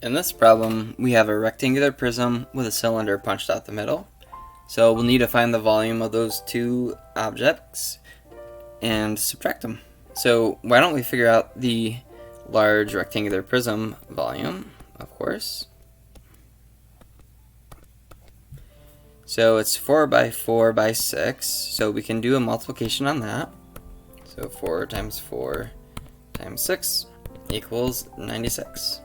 In this problem, we have a rectangular prism with a cylinder punched out the middle. So we'll need to find the volume of those two objects and subtract them. So why don't we figure out the large rectangular prism volume, of course. So it's 4 by 4 by 6, so we can do a multiplication on that. So 4 times 4 times 6 equals 96.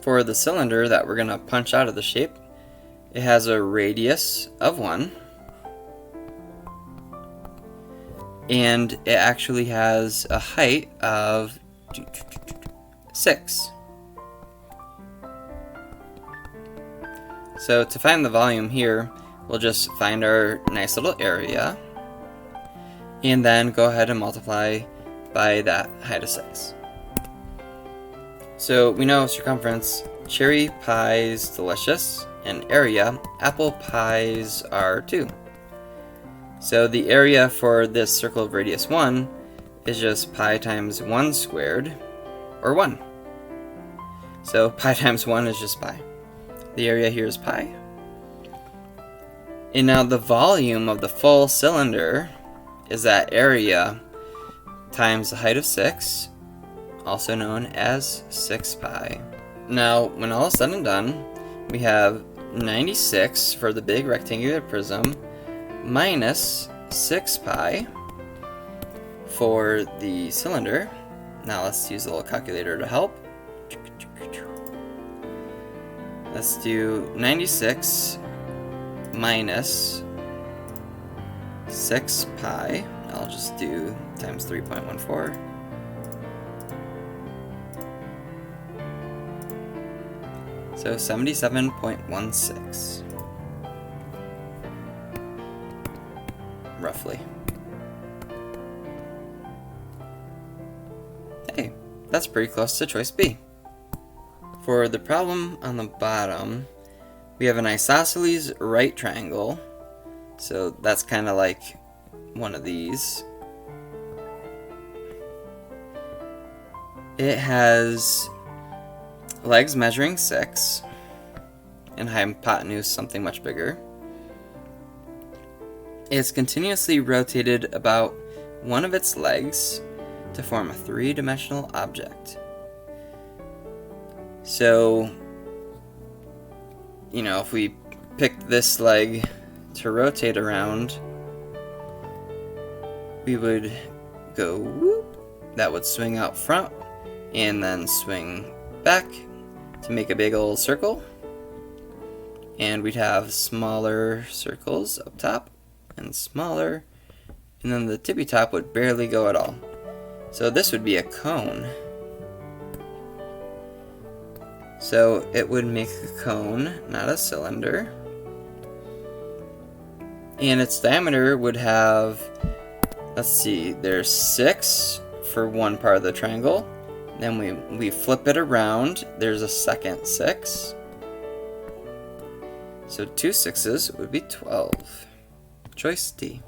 For the cylinder that we're going to punch out of the shape, it has a radius of 1, and it actually has a height of 6. So to find the volume here, we'll just find our nice little area, and then go ahead and multiply by that height of 6. So we know circumference, cherry pie's delicious, and area, apple pies are too. So the area for this circle of radius 1 is just pi times 1 squared, or 1. So pi times 1 is just pi. The area here is pi. And now the volume of the full cylinder is that area times the height of 6, also known as 6 pi. Now, when all is said and done, we have 96 for the big rectangular prism minus 6 pi for the cylinder. Now let's use a little calculator to help. Let's do 96 minus 6 pi. I'll just do times 3.14. So 77.16, roughly. Hey, that's pretty close to choice B. For the problem on the bottom, we have an isosceles right triangle. So that's kind of like one of these. It has legs measuring 6, and hypotenuse something much bigger. It's continuously rotated about one of its legs to form a three-dimensional object. So, you know, if we picked this leg to rotate around, we would go whoop, that would swing out front, and then swing back to make a big old circle, and we'd have smaller circles up top and smaller, and then the tippy top would barely go at all. So this would be a cone. So it would make a cone, not a cylinder, and its diameter would have, let's see, there's 6 for one part of the triangle. Then we flip it around, there's a second 6. So 2 6s would be 12. Choice D.